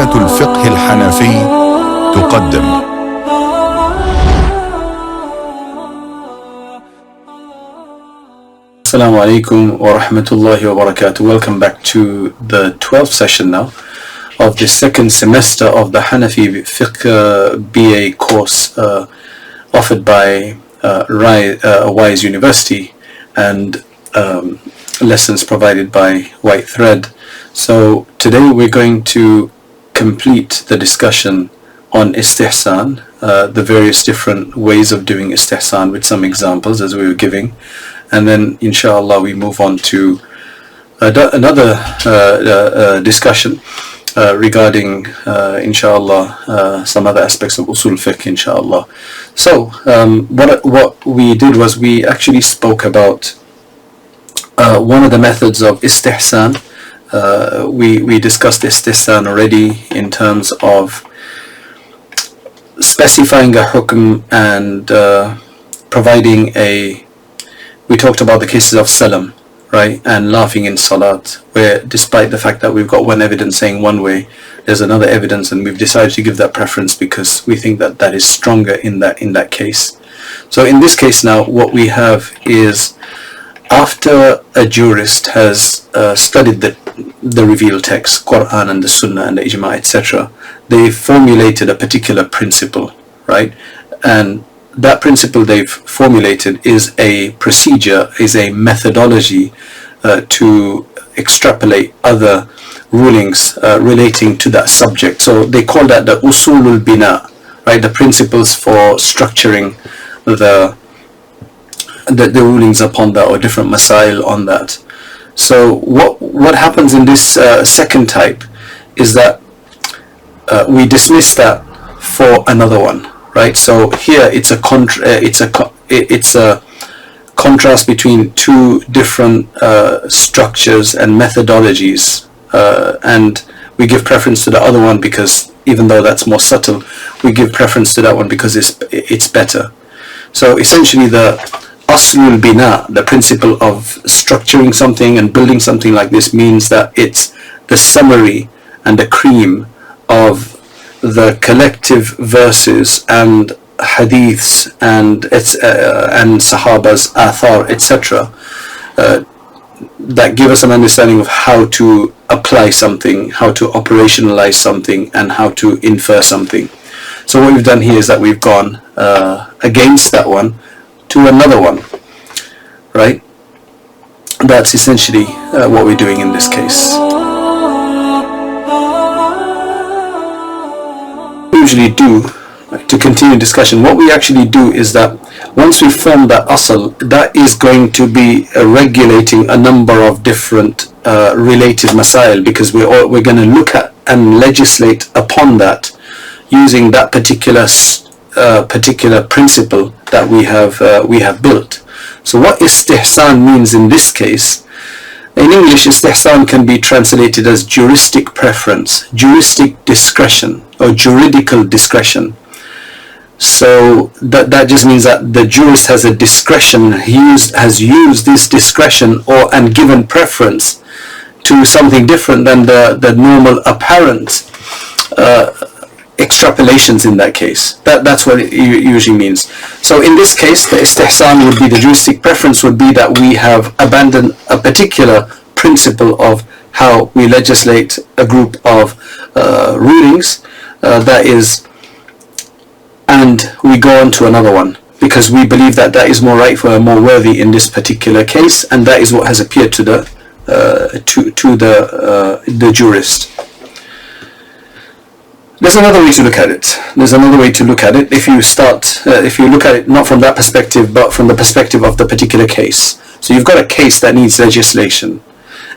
كلية الفقه الحنفي تقدم Assalamu alaikum wa rahmatullahi wa barakatuh. Welcome back to the 12th session now of the second semester of the Hanafi Fiqh BA course offered by Wise University and lessons provided by White Thread. So today we're going to complete the discussion on istihsan, the various different ways of doing istihsan with some examples as we were giving. And then, inshallah, we move on to another discussion regarding, inshallah, some other aspects of usul fiqh, inshallah. So, what we did was we actually spoke about one of the methods of istihsan. We discussed istihsan already in terms of specifying a hukm and providing a. We talked about the cases of salam, right, and laughing in salat, where despite the fact that we've got one evidence saying one way, there's another evidence, and we've decided to give that preference because we think that that is stronger in that case. So in this case now, what we have is after a jurist has studied the revealed text, Quran and the Sunnah and the Ijma, etc., they formulated a particular principle, right, and that principle they've formulated is a procedure, is a methodology to extrapolate other rulings relating to that subject. So they call that the usulul bina, right? The principles for structuring the rulings upon that, or different masail on that. So what happens in this second type is that we dismiss that for another one. Right, so here it's a contrast between two different structures and methodologies, and we give preference to the other one because even though that's more subtle, we give preference to that one because it's better. So essentially, the aslul bina, the principle of structuring something and building something like this, means that it's the summary and the cream of the collective verses and hadiths and sahabas, athar, etc., that give us an understanding of how to apply something, how to operationalize something, and how to infer something. So what we've done here is that we've gone against that one to another one, right? That's essentially what we're doing in this case. Usually do to continue discussion, what we actually do is that once we form that asl, that is going to be regulating a number of different related masail, because we're going to look at and legislate upon that using that particular principle that we have built. So what istihsan means in this case, in English, istihsan can be translated as juristic preference, juristic discretion, or juridical discretion. So that just means that the jurist has a discretion, has used this discretion and given preference to something different than the normal apparent extrapolations in that case. That's what it usually means. So in this case, the istihsan would be, the juristic preference would be that we have abandoned a particular principle of how we legislate a group of rulings, and we go on to another one because we believe that that is more rightful and more worthy in this particular case, and that is what has appeared to the jurist. There's another way to look at it. If you look at it not from that perspective, but from the perspective of the particular case. So you've got a case that needs legislation,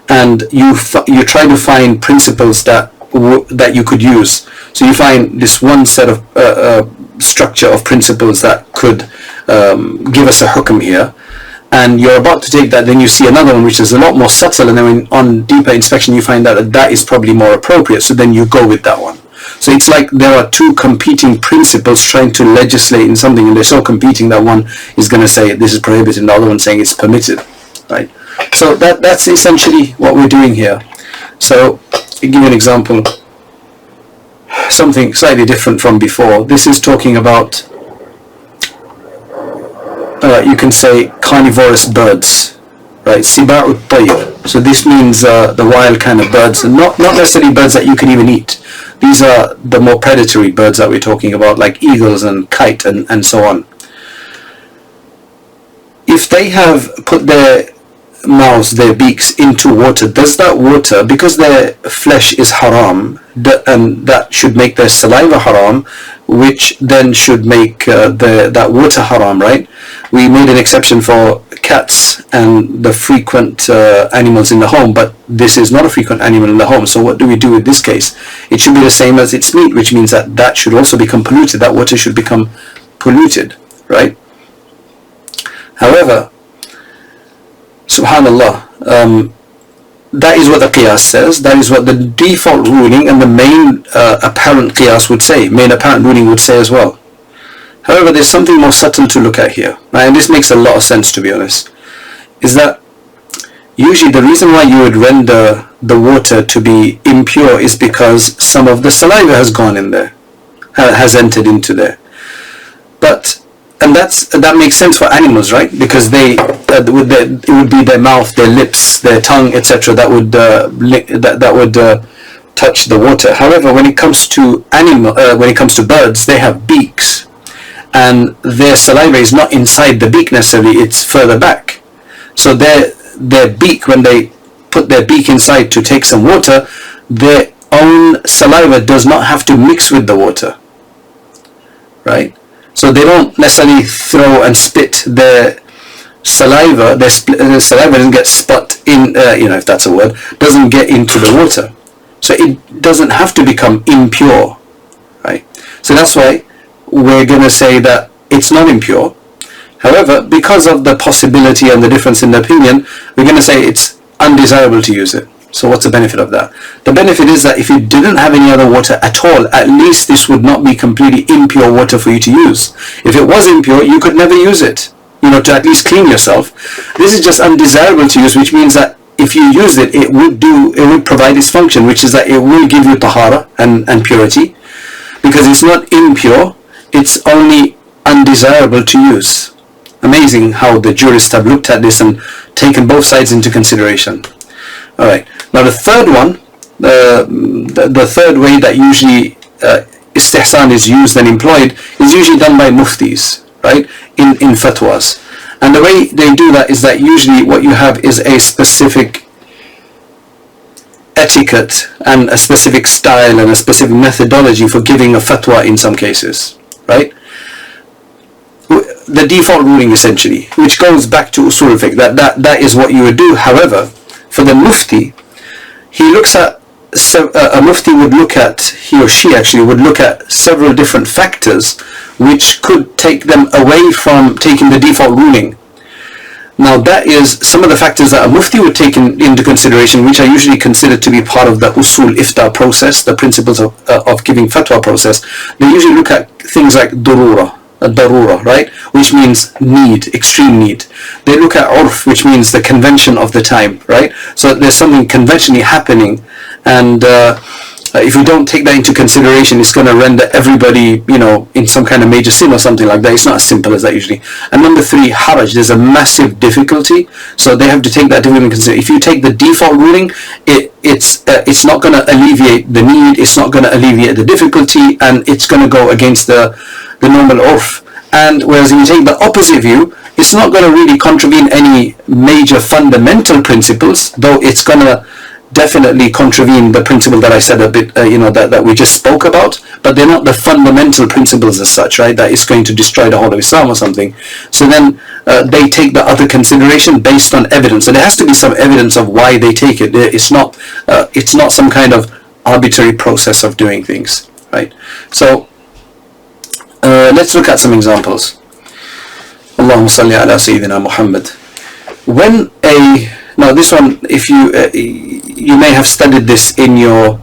and you try to find principles that you could use. So you find this one set of structure of principles that could give us a hukm here, and you're about to take that, then you see another one which is a lot more subtle, and then on deeper inspection you find out that is probably more appropriate, so then you go with that one. So it's like there are two competing principles trying to legislate in something, and they're so competing that one is going to say this is prohibited and the other one saying it's permitted, right? So that's essentially what we're doing here. So I'll give you an example. something slightly different from before. This is talking about, you can say, carnivorous birds, right? Siba'u at-tayr. So this means the wild kind of birds, and not necessarily birds that you can even eat. These are the more predatory birds that we're talking about, like eagles and kite and so on. If they have put their mouths, their beaks into water, does that water, because their flesh is haram, and that should make their saliva haram, which then should make that water haram, right? We made an exception for cats and the frequent animals in the home, but this is not a frequent animal in the home. So what do we do with this case? It should be the same as its meat, which means that should also become polluted. That water should become polluted, right? However, subhanallah, that is what the qiyas says. That is what the default ruling and the main apparent qiyas would say, main apparent ruling would say as well. However, there's something more subtle to look at here, right? And this makes a lot of sense, to be honest, is that usually the reason why you would render the water to be impure is because some of the saliva has gone in there, has entered into there. And that makes sense for animals, right? Because it would be their mouth, their lips, their tongue, etc. that would touch the water. However, when it comes to birds, they have beaks, and their saliva is not inside the beak necessarily; it's further back. So their beak, when they put their beak inside to take some water, their own saliva does not have to mix with the water, right? So they don't necessarily throw and spit their saliva. Their saliva doesn't get spat in, if that's a word, doesn't get into the water. So it doesn't have to become impure, right? So that's why we're going to say that it's not impure. However, because of the possibility and the difference in the opinion, we're going to say it's undesirable to use it. So what's the benefit of that? The benefit is that if you didn't have any other water at all, at least this would not be completely impure water for you to use. If it was impure, you could never use it, to at least clean yourself. This is just undesirable to use, which means that if you use it, it would provide its function, which is that it will give you tahara and purity, because it's not impure, it's only undesirable to use. Amazing how the jurists have looked at this and taken both sides into consideration. All right. Now the third one, the third way that usually istihsan is used and employed is usually done by muftis, right? In fatwas. And the way they do that is that usually what you have is a specific etiquette and a specific style and a specific methodology for giving a fatwa in some cases, right? The default ruling essentially, which goes back to usul al-fiqh, that is what you would do. However, for the mufti, a mufti would look at, he or she actually would look at several different factors which could take them away from taking the default ruling. Now that is some of the factors that a mufti would take into consideration, which are usually considered to be part of the usul ifta process, the principles of giving fatwa process. They usually look at things like darura, right? Which means need, extreme need. They look at urf, which means the convention of the time, right? So there's something conventionally happening, and if you don't take that into consideration, it's going to render everybody, in some kind of major sin or something like that. It's not as simple as that usually. And number three, haraj. There's a massive difficulty, so they have to take that into consideration. If you take the default ruling, it's not going to alleviate the need, it's not going to alleviate the difficulty, and it's going to go against the normal urf. And whereas if you take the opposite view, it's not going to really contravene any major fundamental principles, though it's going to definitely contravene the principle that I said a bit, that we just spoke about, but they're not the fundamental principles as such, right? That is going to destroy the whole of Islam or something. So then they take the other consideration based on evidence. So there has to be some evidence of why they take it. It's not some kind of arbitrary process of doing things, right? So let's look at some examples. Allahumma salli ala Sayyidina Muhammad. Now this one, if you may have studied this in your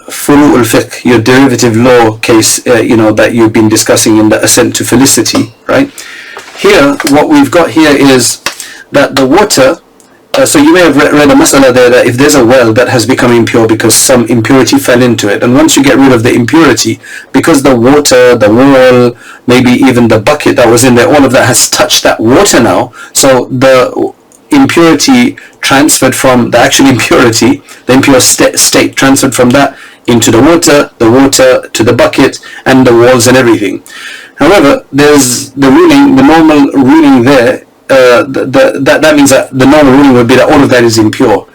furu' al-fiqh, your derivative law case, that you've been discussing in the ascent to felicity, right? Here, what we've got here is that the water So you may have read a masala there that if there's a well that has become impure because some impurity fell into it, and once you get rid of the impurity, because the water, the wall, maybe even the bucket that was in there, all of that has touched that water now, so the impurity transferred from the actual impurity, the impure state transferred from that into the water to the bucket and the walls and everything. However, there's the ruling, the normal ruling there, that means that the normal ruling would be that all of that is impure.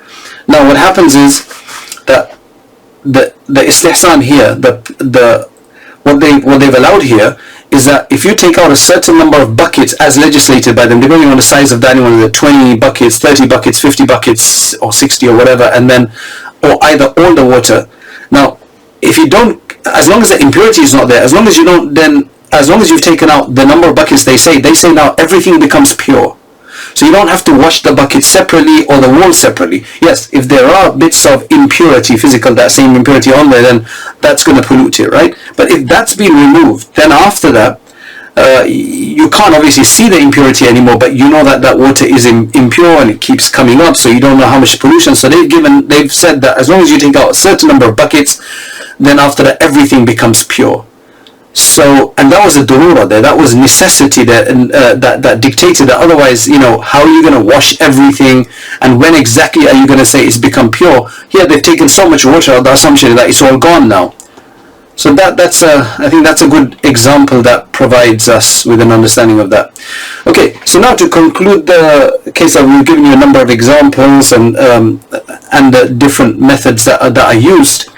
Now what happens is that the istihsan here, what they've allowed here is that if you take out a certain number of buckets as legislated by them, depending on the size of the animal, the 20 buckets, 30 buckets, 50 buckets, or 60 or whatever, and then, or either all the water. Now, if you don't, as long as the impurity is not there, as long as you don't then, as long as you've taken out the number of buckets they say now everything becomes pure. So you don't have to wash the bucket separately or the wall separately. Yes, if there are bits of impurity, physical, that same impurity on there, then that's going to pollute it, right? But if that's been removed, then after that, you can't obviously see the impurity anymore, but you know that that water is impure and it keeps coming up, so you don't know how much pollution. So they've said that as long as you take out a certain number of buckets, then after that everything becomes pure. So, and that was a durura there, that was necessity there, and that dictated that. Otherwise, how are you going to wash everything, and when exactly are you going to say it's become pure? Here they've taken so much water out, the assumption that it's all gone now. So I think that's a good example that provides us with an understanding of that. Okay, so now to conclude the case, we've given you a number of examples and the different methods that are used.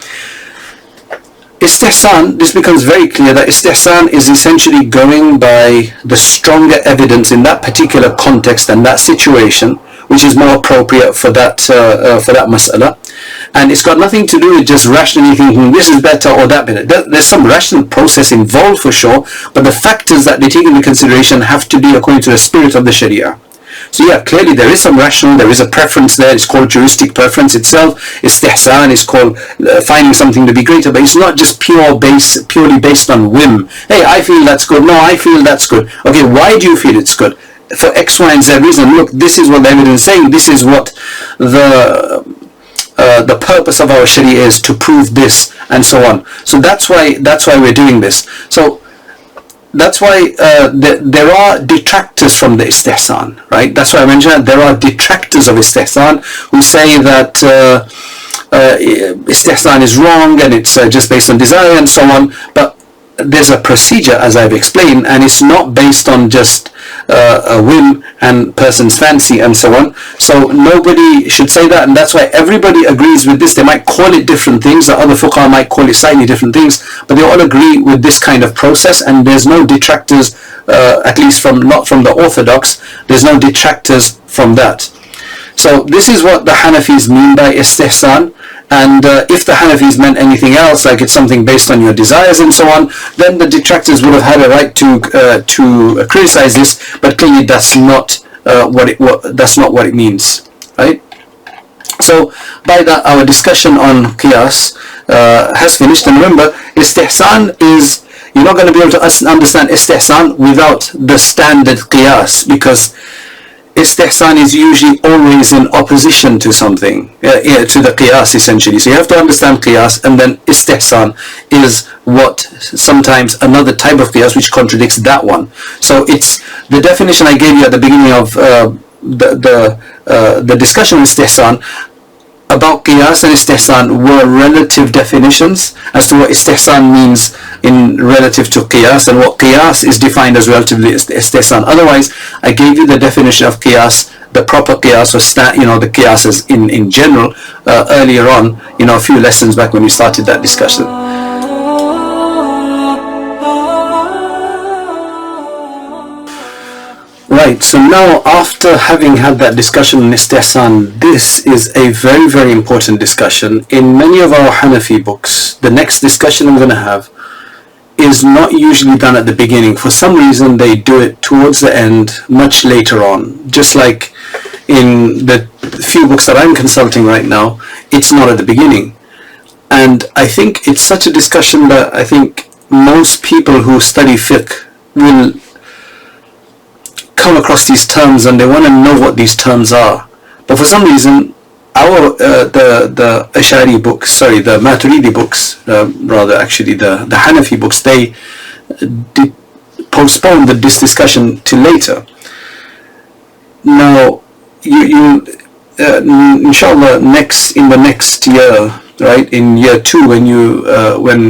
Istihsan, this becomes very clear that istihsan is essentially going by the stronger evidence in that particular context and that situation, which is more appropriate for that mas'ala. And it's got nothing to do with just rationally thinking this is better or that better. There's some rational process involved for sure, but the factors that they take into consideration have to be according to the spirit of the Sharia. So yeah, clearly there is some rational, there is a preference there. It's called juristic preference itself. Istihsan is called finding something to be greater, but it's not just purely based on whim. Hey, I feel that's good. No, I feel that's good. Okay, why do you feel it's good? For X, Y, and Z reason. Look, this is what the evidence is saying. This is what the purpose of our Sharia is, to prove this, and so on. So that's why we're doing this. So that's why there are detractors from the istihsan, right? That's why I mentioned that there are detractors of istihsan who say that istihsan is wrong and it's just based on desire and so on. But there's a procedure, as I've explained, and it's not based on just a whim and person's fancy and so on. So nobody should say that, and that's why everybody agrees with this. They might call it different things, the other fuqaha might call it slightly different things, but they all agree with this kind of process, and there's no detractors, at least not from the orthodox, there's no detractors from that. So this is what the Hanafis mean by istihsan. And if the Hanafis meant anything else, like it's something based on your desires and so on, then the detractors would have had a right to criticize this. But clearly, that's not what it means, right? So by that, our discussion on qiyas has finished. And remember, istihsan is, you're not going to be able to understand istihsan without the standard qiyas, because istihsan is usually always in opposition to something, to the qiyas essentially. So you have to understand qiyas, and then istihsan is what sometimes another type of qiyas which contradicts that one. So it's the definition I gave you at the beginning of the discussion on istihsan. About qiyas and istihsan were relative definitions as to what istihsan means in relative to qiyas, and what qiyas is defined as relatively istihsan. Otherwise, I gave you the definition of qiyas, the proper qiyas, or the qiyas in general, earlier on, a few lessons back when we started that discussion. Right, so now after having had that discussion on istihsan, this is a very, very important discussion. In many of our Hanafi books, the next discussion I'm going to have is not usually done at the beginning. For some reason, they do it towards the end, much later on. Just like in the few books that I'm consulting right now, it's not at the beginning. And I think it's such a discussion that I think most people who study fiqh will come across these terms and they want to know what these terms are. But for some reason, the Ash'ari books, the Maturidi books, rather actually the Hanafi books, they postponed this discussion to later. Now, you inshallah, in the next year, right, in year 2, when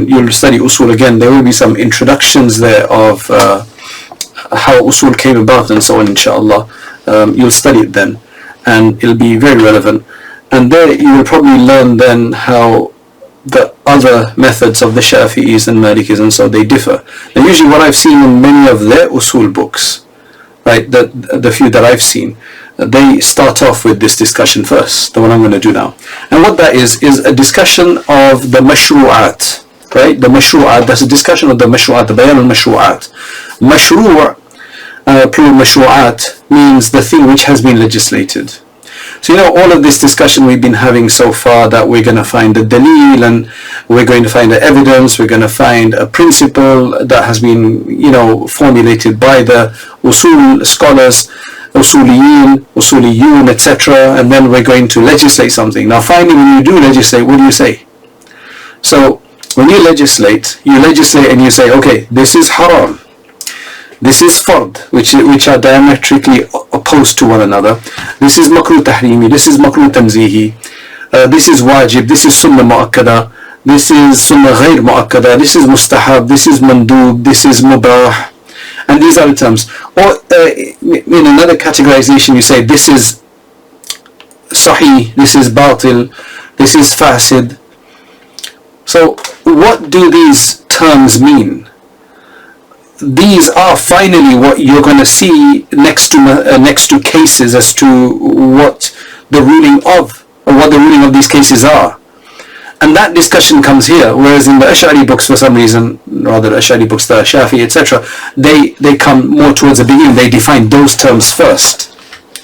you'll study usul again, there will be some introductions there of how usul came about and so on, inshallah. You'll study it then, and it'll be very relevant. And there you will probably learn then how the other methods of the Shafi'is and Malikis and so they differ. Now usually what I've seen in many of their usul books, right, the few that I've seen, they start off with this discussion first, the one I'm going to do now. And what that is a discussion of the mashru'at, right? The mashru'at, that's a discussion of the mashru'at, the bayan al-mashru'at. Mashru', plural mashru'at, means the thing which has been legislated. So all of this discussion we've been having so far, that we're going to find the dalil, and we're going to find the evidence, we're going to find a principle that has been, formulated by the usul scholars, usuliyun, etc., and then we're going to legislate something. Now finally, when you do legislate, what do you say? So when you legislate and you say, okay, this is haram, this is fard, which are diametrically opposed to one another. This is makruh tahrimi, this is makruh tanzihi, this is wajib, this is sunnah mu'akkada, this is sunnah ghair mu'akkada, this is mustahab, this is mandub, this is mubah, and these are the terms. Or in another categorization you say this is sahih, this is batil, this is fasid. So what do these terms mean? These are finally what you're going to see next to cases as to what the ruling of these cases are. And that discussion comes here, whereas in the Ash'ari books, for some reason, rather the Ash'ari books, the Shafi, etc., they come more towards the beginning, they define those terms first.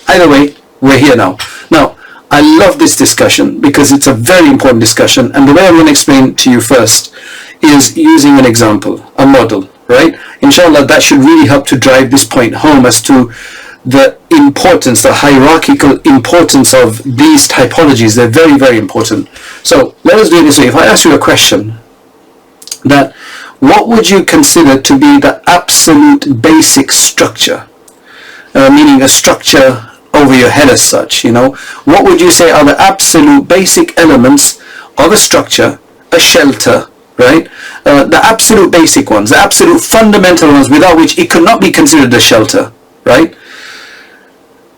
Either way, we're here now. Now, I love this discussion because it's a very important discussion, and the way I'm going to explain to you first is using an example, a model, right? Inshallah, that should really help to drive this point home as to the importance, the hierarchical importance of these typologies. They're very, very important. So let us do it this way. If I ask you a question, that what would you consider to be the absolute basic structure, meaning a structure over your head as such, what would you say are the absolute basic elements of a structure, a shelter, right? The absolute basic ones, the absolute fundamental ones, without which it could not be considered a shelter, right?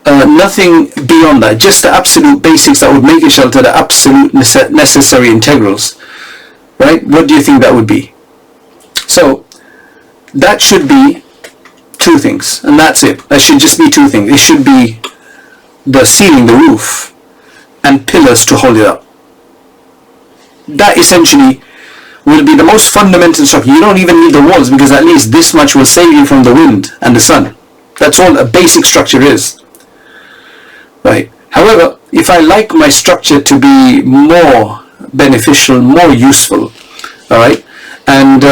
Nothing beyond that, just the absolute basics that would make a shelter, the absolute necessary integrals, right? What do you think that would be? So that should be two things, and that's it. That should just be two things. It should be the ceiling, the roof, and pillars to hold it up. That essentially will be the most fundamental structure. You don't even need the walls, because at least this much will save you from the wind and the sun. That's all a basic structure is. Right. However, if I like my structure to be more beneficial, more useful, all right, and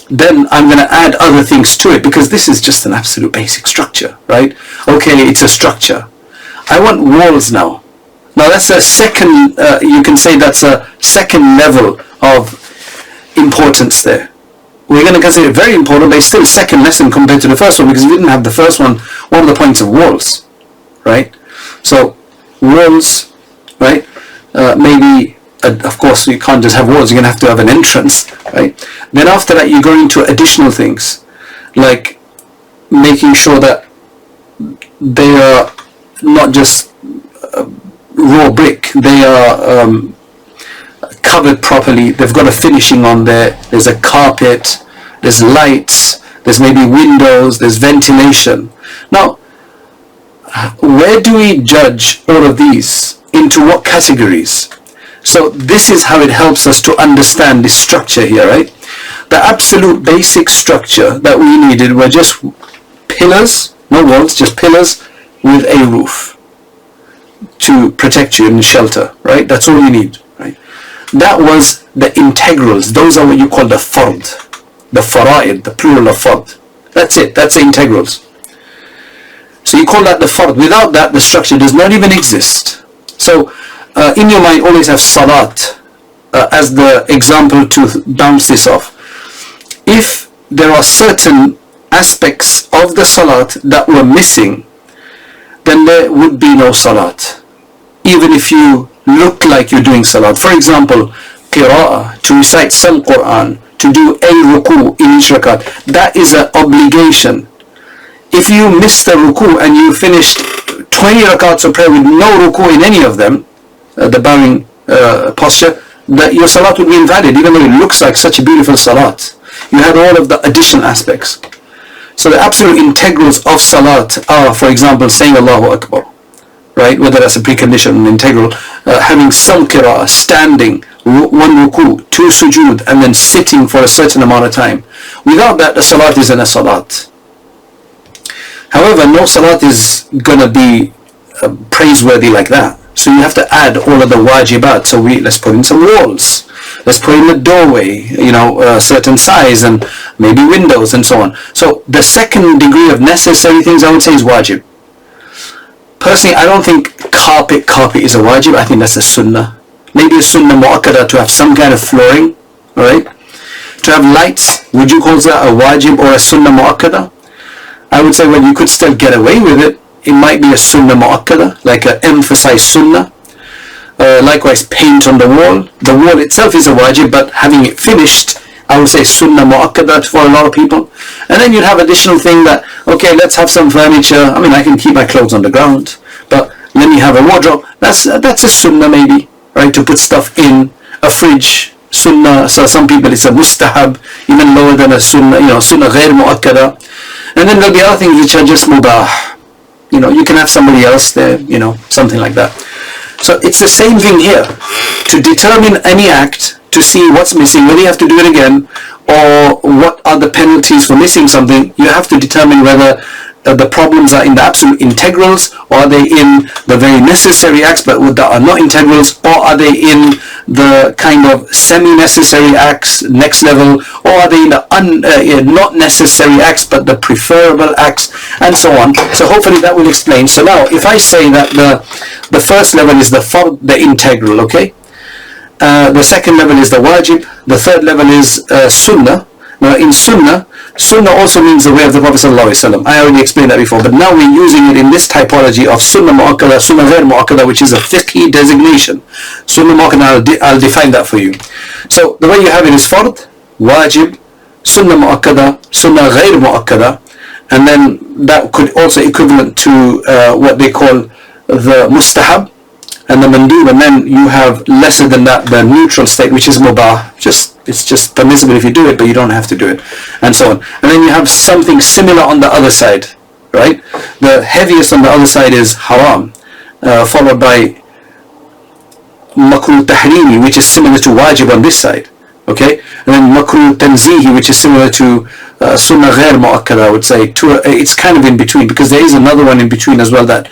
then I'm going to add other things to it, because this is just an absolute basic structure, right? Okay, it's a structure. I want walls now. Now that's a second, you can say that's a second level of importance there. We're going to consider it very important, but it's still second lesson compared to the first one, because we didn't have the first one of the points of walls, right? So walls, right? Maybe, of course, you can't just have walls, you're going to have to have an entrance, right? Then after that, you go into additional things, like making sure that they are not just raw brick, they are covered properly, they've got a finishing on there, there's a carpet, there's lights, there's maybe windows, there's ventilation. Now, where do we judge all of these? Into what categories? So this is how it helps us to understand this structure here, right? The absolute basic structure that we needed were just pillars, no walls, just pillars with a roof to protect you and shelter, right? That's all you need, right? That was the integrals. Those are what you call the fard, the fara'id, the plural of fard. That's it, that's the integrals. So you call that the fard. Without that, the structure does not even exist. So in your mind, always have salat as the example to bounce this off. If there are certain aspects of the salat that were missing, then there would be no salat, even if you look like you're doing salat. For example, qira'ah, to recite some Quran, to do a ruku in each rakat, that is an obligation. If you miss the ruku and you finished 20 rakats of prayer with no ruku in any of them, the bowing posture, that your salat would be invalid, even though it looks like such a beautiful salat. You had all of the additional aspects. So the absolute integrals of salat are, for example, saying Allahu Akbar, right? Whether that's a precondition, an integral, having some qira'ah, standing, one ruku, two sujood, and then sitting for a certain amount of time. Without that, the salat isn't a salat. However, no salat is going to be praiseworthy like that. So you have to add all of the wajibat. So let's put in some walls. Let's put in a doorway, a certain size, and maybe windows and so on. So the second degree of necessary things I would say is wajib. Personally, I don't think carpet is a wajib. I think that's a sunnah. Maybe a sunnah mu'akkada to have some kind of flooring, alright? To have lights, would you call that a wajib or a sunnah mu'akkada? I would say, well, you could still get away with it. It might be a sunnah mu'akkada, like an emphasized sunnah. Likewise, paint on the wall. The wall itself is a wajib, but having it finished, I would say sunnah mu'akkada for a lot of people. And then you'd have additional thing that, okay, let's have some furniture. I mean, I can keep my clothes on the ground, but let me have a wardrobe. That's a sunnah maybe, right? To put stuff in a fridge, sunnah. So some people it's a mustahab, even lower than a sunnah, sunnah ghair mu'akkada. And then there'll be other things which are just mubah. You can have somebody else there, something like that. So it's the same thing here. To determine any act, to see what's missing, whether you have to do it again, or what are the penalties for missing something, you have to determine whether the problems are in the absolute integrals, or are they in the very necessary acts but that are not integrals, or are they in the kind of semi-necessary acts, next level, or are they in the not necessary acts but the preferable acts, and so on. So hopefully that will explain. So now if I say that the first level is the fard, the integral, okay? The second level is the wajib, the third level is sunnah. Now in sunnah also means the way of the Prophet ﷺ. I already explained that before, but now we're using it in this typology of sunnah mu'akkada, sunnah ghair mu'akkada, which is a fiqhi designation. Sunnah mu'akkada, I'll define that for you. So the way you have it is fard, wajib, sunnah mu'akkada, sunnah ghair mu'akkada, and then that could also equivalent to what they call the mustahab and the mandub, and then you have lesser than that the neutral state, which is mubah. It's just permissible if you do it, but you don't have to do it, and so on. And then you have something similar on the other side, right? The heaviest on the other side is haram, followed by makruh tahrimi, which is similar to wajib on this side, okay? And then makruh tanzihi, which is similar to sunnah ghair mu'akkada, I would say. It's kind of in between, because there is another one in between as well that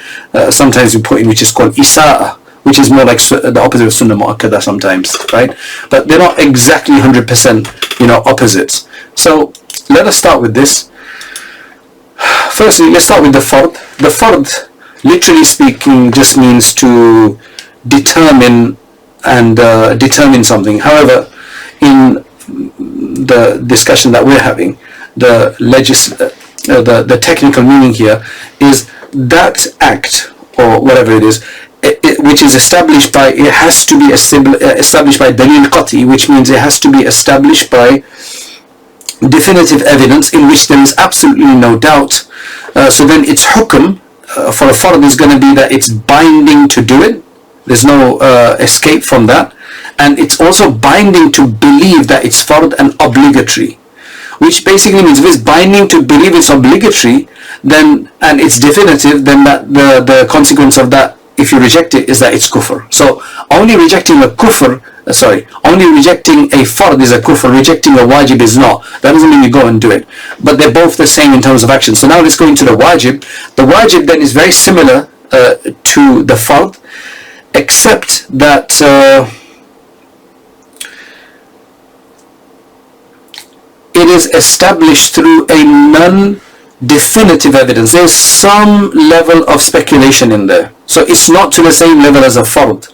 sometimes we put in, which is called isa'ah, which is more like the opposite of sunnah mu'akkada sometimes, right? But they're not exactly 100%, opposites. So let us start with this. Firstly, let's start with the fard. The fard, literally speaking, just means to determine and determine something. However, in the discussion that we're having, the technical meaning here is that act, or whatever it is, which is established by, it has to be established by dalil qati, which means it has to be established by definitive evidence in which there is absolutely no doubt. So then its hukm for a fard is going to be that it's binding to do it. There's no escape from that. And it's also binding to believe that it's fard and obligatory, which basically means if it's binding to believe it's obligatory, then, and it's definitive, then that the consequence of that, if you reject it, is that it's kufr. So only rejecting a fard is a kufr, rejecting a wajib is not. That doesn't mean you go and do it, but they're both the same in terms of action. So now let's go into the wajib. The wajib then is very similar to the fard, except that it is established through a definitive evidence. There's some level of speculation in there. So it's not to the same level as a fard.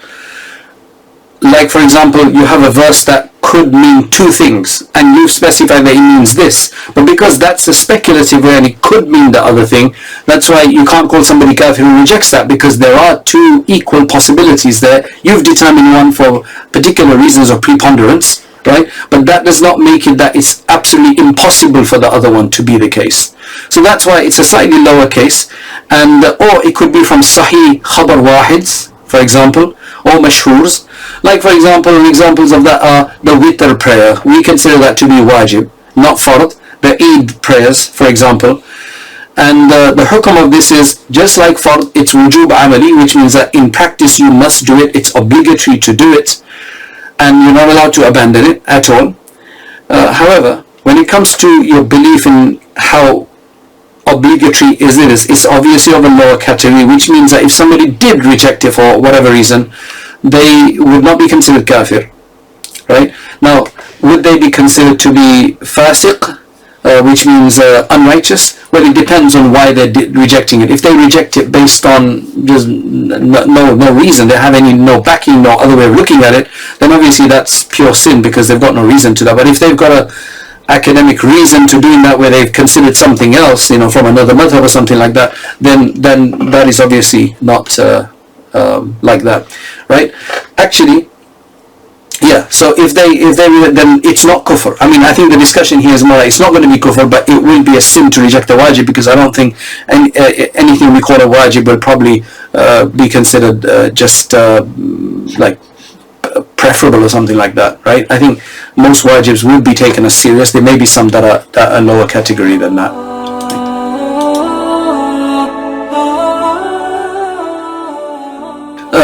Like for example, you have a verse that could mean two things and you specify that it means this, but because that's a speculative way and it could mean the other thing, that's why you can't call somebody kafir who rejects that, because there are two equal possibilities there. You've determined one for particular reasons of preponderance, right? But that does not make it that it's absolutely impossible for the other one to be the case. So that's why it's a slightly lower case, and or it could be from sahih khabar wahids, for example, or mashhurs. Like for example, examples of that are the witr prayer. We consider that to be wajib, not fard. The Eid prayers, for example. And the hukum of this is just like fard, it's wujub amali, which means that in practice you must do it. It's obligatory to do it, and you're not allowed to abandon it at all. However, when it comes to your belief in how obligatory it's obviously of a lower category, which means that if somebody did reject it for whatever reason, they would not be considered kafir, right? Now, would they be considered to be fasiq, which means unrighteous? Well, it depends on why they're rejecting it. If they reject it based on just no reason, they have no backing, no other way of looking at it, then obviously that's pure sin because they've got no reason to that. But if they've got a academic reason to doing that where they've considered something else, from another madhab or something like that, then that is obviously not like that, right? Actually, yeah, so if they then it's not kufr. I mean, I think the discussion here is more like it's not going to be kufr, but it will be a sin to reject the wajib, because I don't think anything we call a wajib will probably be considered just like preferable or something like that, right? I think most wajibs will be taken as serious. There may be some that are lower category than that.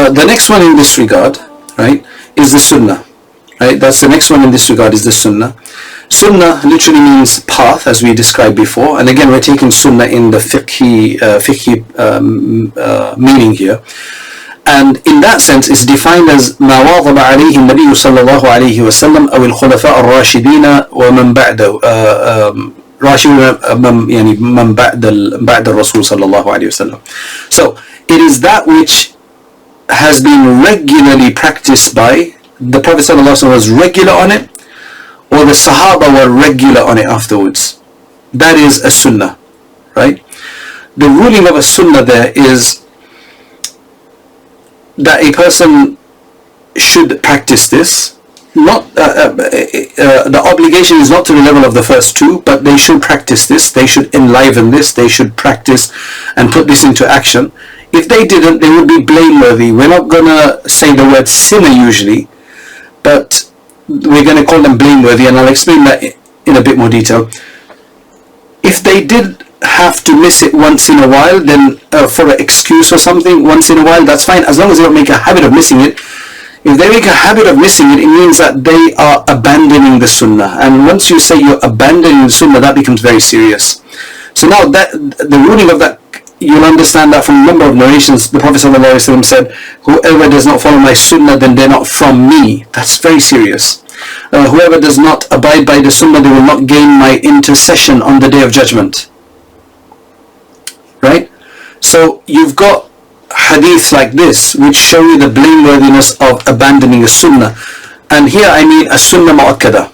The next one in this regard, right, is the sunnah, right? That's the next one in this regard, is the sunnah. Sunnah literally means path, as we described before, and again we're taking sunnah in the fiqhi meaning here. And in that sense, it's defined as ما واظب عليه النبي صلى الله عليه وسلم أو الخلفاء الراشدين ومن بعده راشدين يعني من بعد الرسول صلى الله عليه وسلم. So it is that which has been regularly practiced by the Prophet صلى الله عليه وسلم, was regular on it, or the Sahaba were regular on it afterwards. That is a sunnah, right? The ruling of a sunnah there is that a person should practice this. Not the obligation is not to the level of the first two, but they should practice this. They should enliven this. They should practice and put this into action. If they didn't, they would be blameworthy. We're not going to say the word sinner usually, but we're going to call them blameworthy, and I'll explain that in a bit more detail. If they did have to miss it once in a while, then for an excuse or something once in a while, that's fine, as long as they don't make a habit of missing it. If they make a habit of missing it, it means that they are abandoning the sunnah, and once you say you're abandoning the sunnah, that becomes very serious. So now that the ruling of that, you'll understand that from a number of narrations. The Prophet ﷺ said, whoever does not follow my sunnah, then they're not from me. That's very serious. Whoever does not abide by the sunnah, they will not gain my intercession on the day of judgment. Right? So you've got hadiths like this which show you the blameworthiness of abandoning a sunnah. And here I mean a sunnah mu'akkada.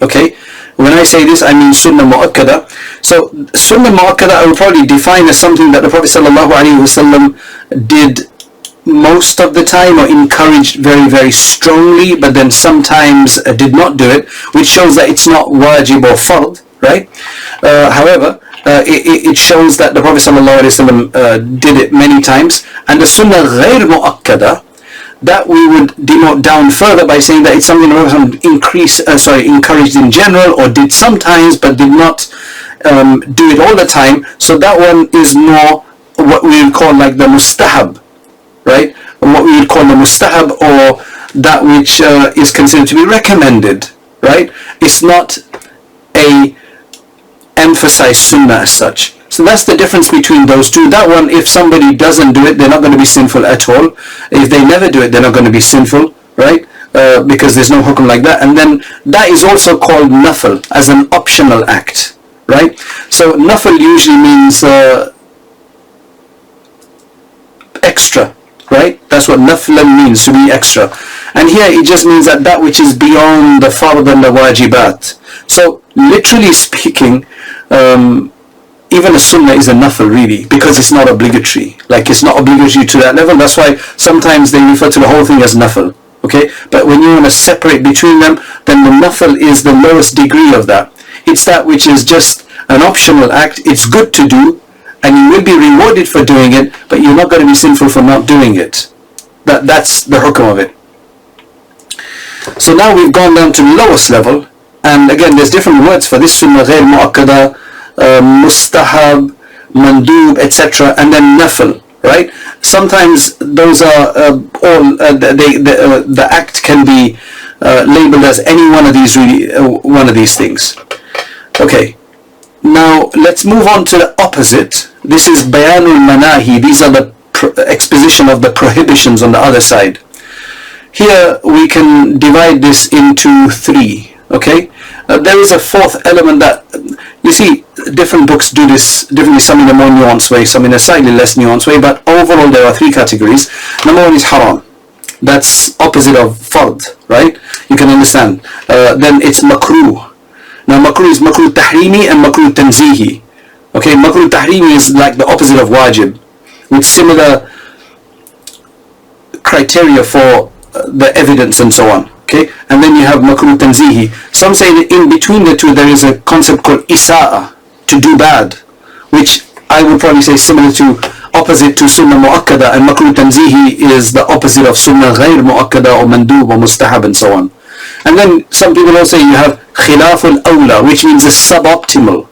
Okay? When I say this, I mean sunnah mu'akkada. So sunnah mu'akkada I will probably define as something that the Prophet ﷺ did most of the time, or encouraged very, very strongly, but then sometimes did not do it, which shows that it's not wajib or fard, right? However, it shows that the Prophet ﷺ did it many times. And the sunnah غير mu'akkada, that we would denote down further by saying that it's something the Prophet encouraged in general, or did sometimes but did not do it all the time. So that one is more what we would call like the mustahab, right? What we would call the mustahab, or that which is considered to be recommended, right? It's not a emphasized sunnah as such. So that's the difference between those two. That one, if somebody doesn't do it, they're not going to be sinful at all. If they never do it, they're not going to be sinful, right? Because there's no hukum like that. And then that is also called nafl, as an optional act, right? So nafl usually means extra, right? That's what naflan means, to be extra. And here it just means that which is beyond the fard and the wajibat. So literally speaking, even a sunnah is a nafl really, because it's not obligatory. Like, it's not obligatory to that level. That's why sometimes they refer to the whole thing as nafl. Okay, but when you want to separate between them, then the nafl is the lowest degree of that. It's that which is just an optional act. It's good to do, and you will be rewarded for doing it, but you're not going to be sinful for not doing it. That's the hukm of it. So now we've gone down to the lowest level, and again, there's different words for this: sunnah, ghair mu'akkada, mustahab, mandub, etc., and then nafl. Right? Sometimes those are the act can be labeled as any one of these one of these things. Okay. Now let's move on to the opposite. This is bayanul manahi. These are the exposition of the prohibitions on the other side. Here we can divide this into three. Okay. There is a fourth element that, you see, different books do this differently, some in a more nuanced way, some in a slightly less nuanced way, but overall there are three categories. Number one is haram. That's opposite of fard, right? You can understand. Then it's makruh. Now makruh is makruh tahrimi and makruh tanzihi. Okay, makruh tahrimi is like the opposite of wajib, with similar criteria for the evidence and so on. Okay, and then you have makruh tanzihi. Some say that in between the two there is a concept called isa'a, to do bad, which I would probably say similar to, opposite to sunnah mu'akkada, and makruh tanzihi is the opposite of sunnah ghair mu'akkada or mandub or mustahab and so on. And then some people also say you have khilaful awla, which means a suboptimal.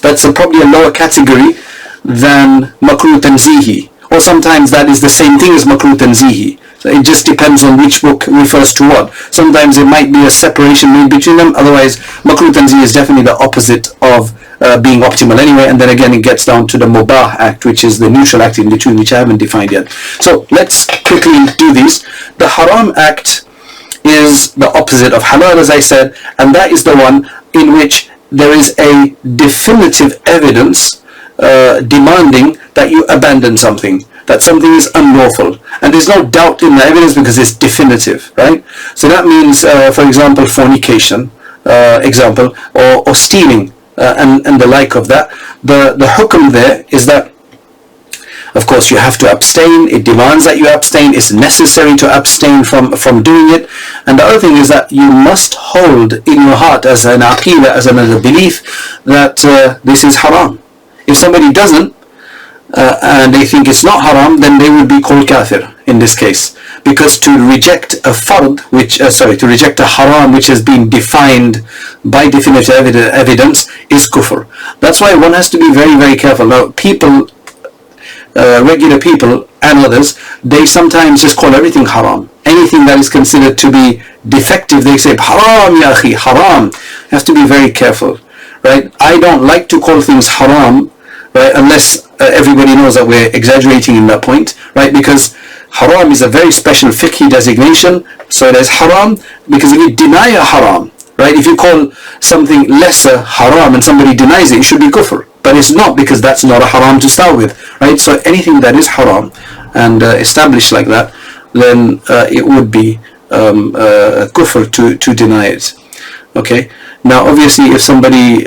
That's probably a lower category than makruh tanzihi, or sometimes that is the same thing as makruh tanzihi. So it just depends on which book refers to what. Sometimes it might be a separation made between them. Otherwise, makruh tanzih is definitely the opposite of being optimal anyway. And then again, it gets down to the mubah act, which is the neutral act in between, which I haven't defined yet. So let's quickly do these. The haram act is the opposite of halal, as I said, and that is the one in which there is a definitive evidence demanding that you abandon something, that something is unlawful, and there's no doubt in the evidence because it's definitive, right? So that means, for example, fornication, or stealing, and the like of that. The hukm there is that, of course, you have to abstain. It demands that you abstain. It's necessary to abstain from doing it. And the other thing is that you must hold in your heart as an aqidah, as another belief, that this is haram. If somebody doesn't, and they think it's not haram, then they would be called kafir in this case, because to reject a fard, to reject a haram which has been defined by definitive evidence is kufr. That's why one has to be very, very careful. Now, people, regular people and others, they sometimes just call everything haram. Anything that is considered to be defective, they say haram ya akhi, haram. You have to be very careful, right? I don't like to call things haram, right, unless everybody knows that we're exaggerating in that point, right? Because haram is a very special fiqhi designation. So there's haram, because if you deny a haram, right, if you call something lesser haram and somebody denies it, it should be kufr. But it's not, because that's not a haram to start with, right? So anything that is haram and established like that, then it would be kufr to deny it. Okay. Now, obviously, if somebody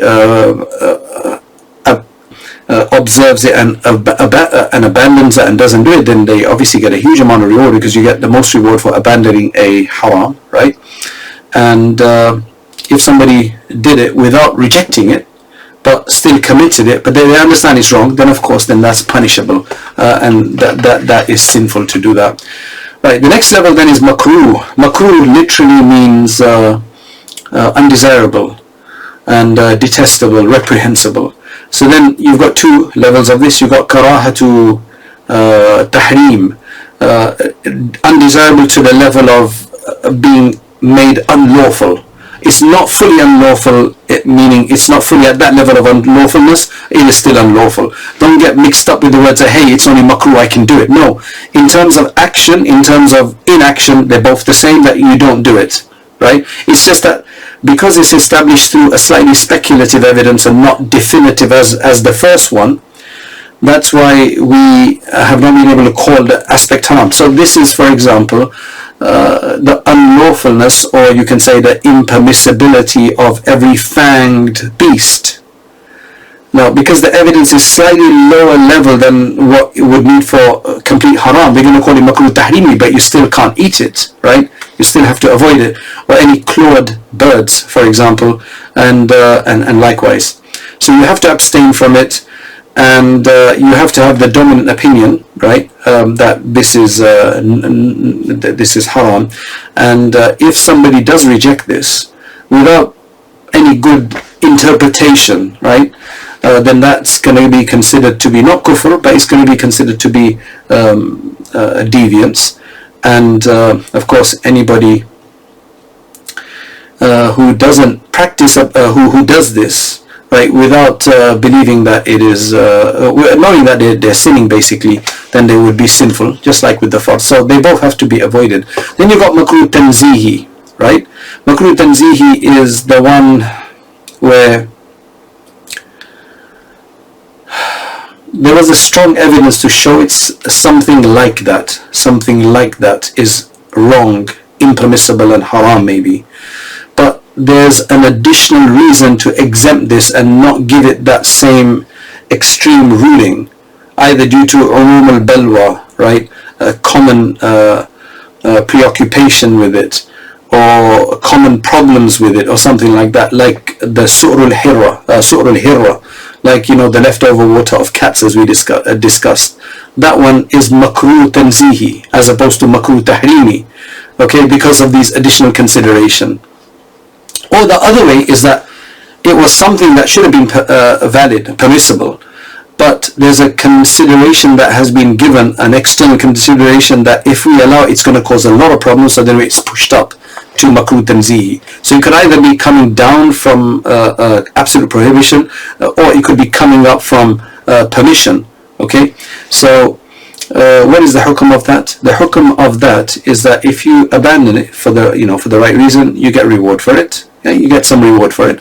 observes it and abandons it and doesn't do it, then they obviously get a huge amount of reward, because you get the most reward for abandoning a haram, right? And if somebody did it without rejecting it, but still committed it, but they understand it's wrong, then of course, then that's punishable, and that is sinful to do that. Right. The next level then is makruh. Makruh literally means undesirable and detestable, reprehensible. So then you've got two levels of this. You've got karahatu tahrim, undesirable to the level of being made unlawful. It's not fully unlawful, meaning it's not fully at that level of unlawfulness, it is still unlawful. Don't get mixed up with the words, hey, it's only makruh, I can do it. No, in terms of action, in terms of inaction, they're both the same, that you don't do it, right? It's just that because it's established through a slightly speculative evidence and not definitive as the first one, that's why we have not been able to call the aspect haram. So this is, for example, the unlawfulness, or you can say the impermissibility of every fanged beast. Now, because the evidence is slightly lower level than what you would need for complete haram, we're going to call it makruh tahrimi, but you still can't eat it, right? You still have to avoid it. Or any clawed birds, for example, and likewise. So you have to abstain from it, and you have to have the dominant opinion, right? That this is haram. And if somebody does reject this without any good interpretation, right? Then that's going to be considered to be not kufr, but it's going to be considered to be deviance. And of course, anybody who doesn't practice, who does this, right, without believing that it is, knowing that they're sinning basically, then they would be sinful, just like with the fard. So they both have to be avoided. Then you've got makruh tanzihi, right? Makruh tanzihi is the one where there was a strong evidence to show it's something like that. Something like that is wrong, impermissible, and haram maybe. But there's an additional reason to exempt this and not give it that same extreme ruling, either due to umum al-balwa, right, a common preoccupation with it, or common problems with it, or something like that, like the su'r al-hirra, like, you know, the leftover water of cats, as we discussed. That one is makruh tanzihi as opposed to makruh tahrimi, okay, because of these additional consideration. Or the other way is that it was something that should have been valid, permissible, but there's a consideration that has been given, an external consideration that if we allow it, it's going to cause a lot of problems, so then it's pushed up to makruh tanzihi. So it could either be coming down from absolute prohibition, or it could be coming up from permission. Okay, so what is the hukm of that? The hukm of that is that if you abandon it for the right reason, you get reward for it. Yeah, you get some reward for it.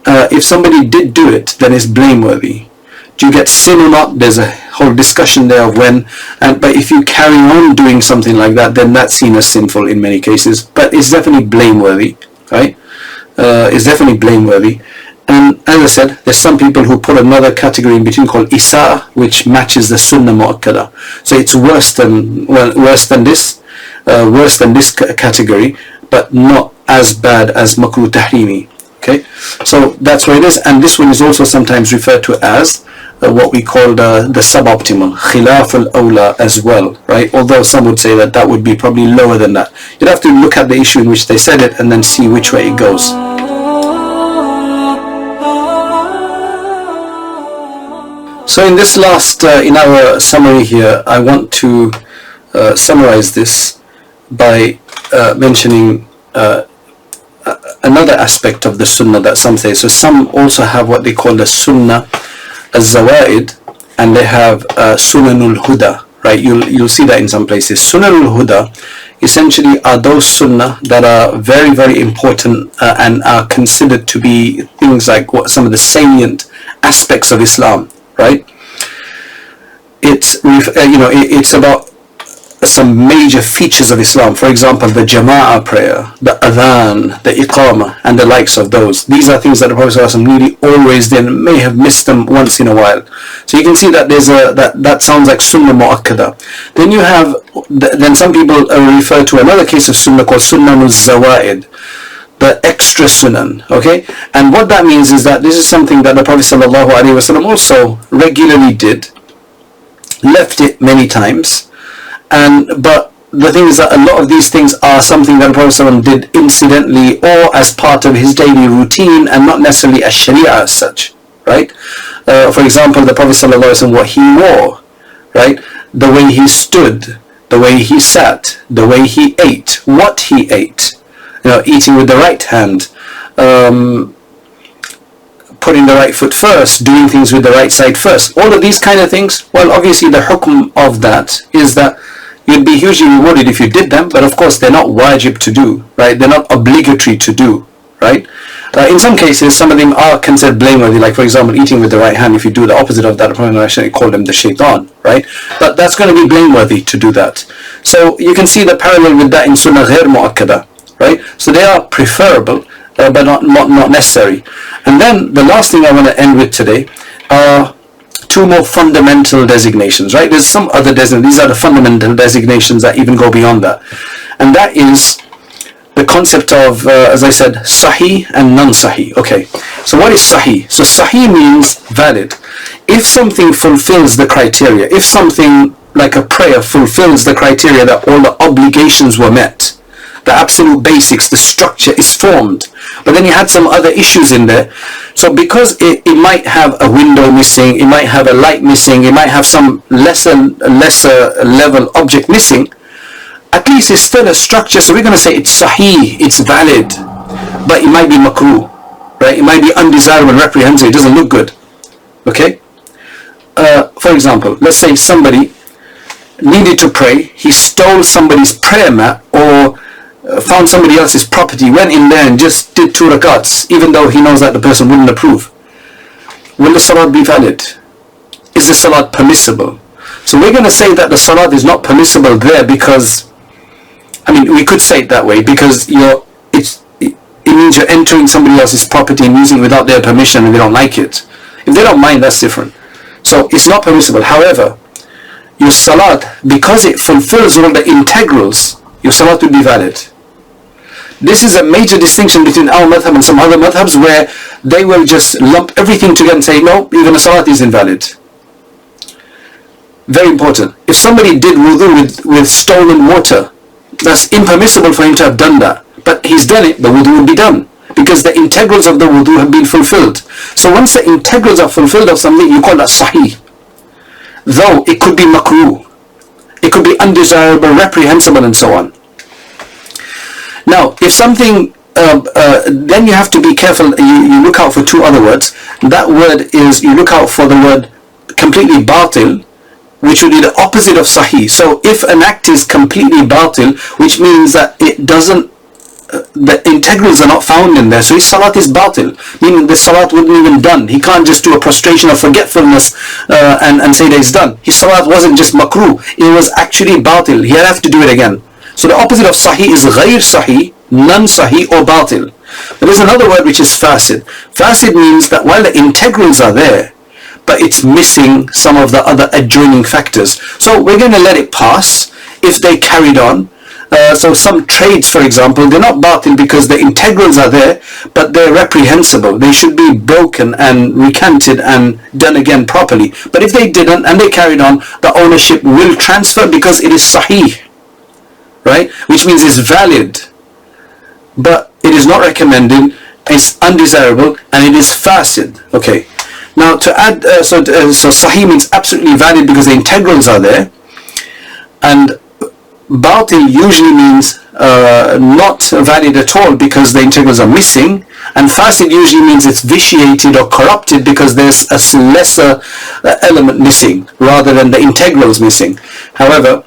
If somebody did do it, then it's blameworthy. Do you get sin or not? There's a whole discussion there of when, but if you carry on doing something like that, then that's seen as sinful in many cases. But it's definitely blameworthy, right? It's definitely blameworthy. And as I said, there's some people who put another category in between called isa, which matches the sunnah mu'akkada. So it's worse than this category, but not as bad as makruh tahrimi. Okay, so that's what it is. And this one is also sometimes referred to as what we call the suboptimal, khilaf al-awla as well, right? Although some would say that that would be probably lower than that. You'd have to look at the issue in which they said it and then see which way it goes. So in this last, in our summary here, I want to summarize this by mentioning another aspect of the sunnah that some say. So some also have what they call the sunnah al-zawaid, and they have sunanul huda, right? You'll see that in some places. Sunanul huda essentially are those sunnah that are very, very important and are considered to be things like what some of the salient aspects of Islam, right? It's about some major features of Islam. For example, the jama'ah prayer, the adhan, the iqamah, and the likes of those. These are things that the Prophet ﷺ nearly always did, may have missed them once in a while. So you can see that there's that sounds like sunnah mu'akkada. Then you have, then some people refer to another case of sunnah called sunnah zawaid, the extra sunan, okay? And what that means is that this is something that the Prophet ﷺ also regularly did, left it many times. But the thing is that a lot of these things are something that the Prophet ﷺ did incidentally or as part of his daily routine and not necessarily as sharia as such, right? For example, the Prophet ﷺ, what he wore, right? The way he stood, the way he sat, the way he ate, what he ate, eating with the right hand, putting the right foot first, doing things with the right side first, all of these kind of things. Well, obviously the hukm of that is that you'd be hugely rewarded if you did them, but of course they're not wajib to do, right? They're not obligatory to do, right? In some cases, some of them are considered blameworthy, like for example, eating with the right hand. If you do the opposite of that, I call them the shaitan, right? But that's going to be blameworthy to do that. So you can see the parallel with that in Sunnah ghair mu'akkada, right? So they are preferable, but not necessary. And then the last thing I want to end with today are two more fundamental designations, right? There's some other designations. These are the fundamental designations that even go beyond that. And that is the concept of, as I said, sahih and non-sahih. Okay, so what is sahih? So sahih means valid. If something fulfills the criteria, if something like a prayer fulfills the criteria that all the obligations were met, the absolute basics, the structure is formed, but then you had some other issues in there. So because it might have a window missing, it might have a light missing, it might have some lesser level object missing, at least it's still a structure. So we're going to say it's sahih, it's valid, but it might be makruh, right? It might be undesirable, reprehensible, it doesn't look good. Okay? For example, let's say somebody needed to pray, he stole somebody's prayer mat or found somebody else's property, went in there and just did 2 rakats, even though he knows that the person wouldn't approve. Will the salat be valid? Is the salat permissible? So we're going to say that the salat is not permissible there because, I mean, we could say it that way, because it means you're entering somebody else's property and using it without their permission and they don't like it. If they don't mind, that's different. So it's not permissible. However, your salat, because it fulfills all the integrals, your salat will be valid. This is a major distinction between our madhab and some other madhabs, where they will just lump everything together and say, no, even a salat is invalid. Very important. If somebody did wudu with stolen water, that's impermissible for him to have done that. But he's done it, the wudu will be done, because the integrals of the wudu have been fulfilled. So once the integrals are fulfilled of something, you call that sahih. Though it could be makruh, it could be undesirable, reprehensible, and so on. Now, if something, then you have to be careful. You look out for 2 other words. That word is, you look out for the word completely batil, which would be the opposite of sahih. So if an act is completely batil, which means that it doesn't, the integrals are not found in there, so his salat is batil, meaning the salat wouldn't even done. He can't just do a prostration of forgetfulness and say that it's done. His salat wasn't just makruh, it was actually batil. He'll have to do it again. So the opposite of sahih is ghair sahih, non-sahih, or batil. But there's another word which is fasid. Fasid means that while the integrals are there, but it's missing some of the other adjoining factors. So we're going to let it pass if they carried on. So some trades, for example, they're not batil because the integrals are there, but they're reprehensible. They should be broken and recanted and done again properly. But if they didn't and they carried on, the ownership will transfer because it is sahih, right? Which means it's valid, but it is not recommended, it's undesirable, and it is fasid. Okay. Now to add, so sahih means absolutely valid because the integrals are there, and batil usually means not valid at all because the integrals are missing, and fasid usually means it's vitiated or corrupted because there's a lesser element missing rather than the integrals missing. However,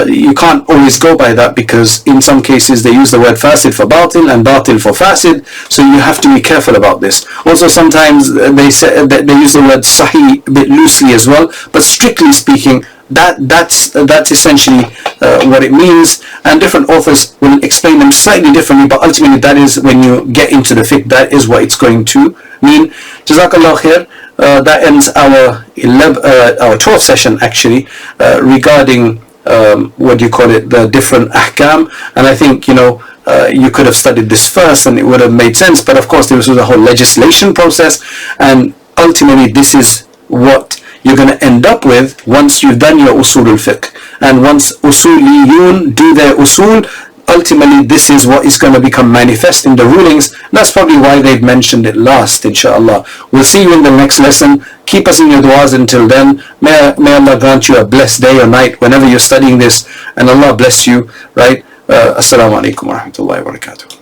you can't always go by that because in some cases they use the word fasid for batil and batil for fasid, so you have to be careful about this. Also sometimes they say that they use the word sahih a bit loosely as well, but strictly speaking that's essentially what it means, and different authors will explain them slightly differently, but ultimately that is, when you get into the fiqh, that is what it's going to mean. Jazakallah khair. That ends our 12th session actually, regarding the different ahkam, and I think you could have studied this first and it would have made sense, but of course this was a whole legislation process, and ultimately this is what you're going to end up with once you've done your usul al-fiqh. And once usuliyun do their usul, ultimately this is what is going to become manifest in the rulings. That's probably why they've mentioned it last, inshallah. We'll see you in the next lesson. Keep us in your du'as until then. May Allah grant you a blessed day or night whenever you're studying this, and Allah bless you, right? Assalamu alaikum wa rahmatullahi wa barakatuh.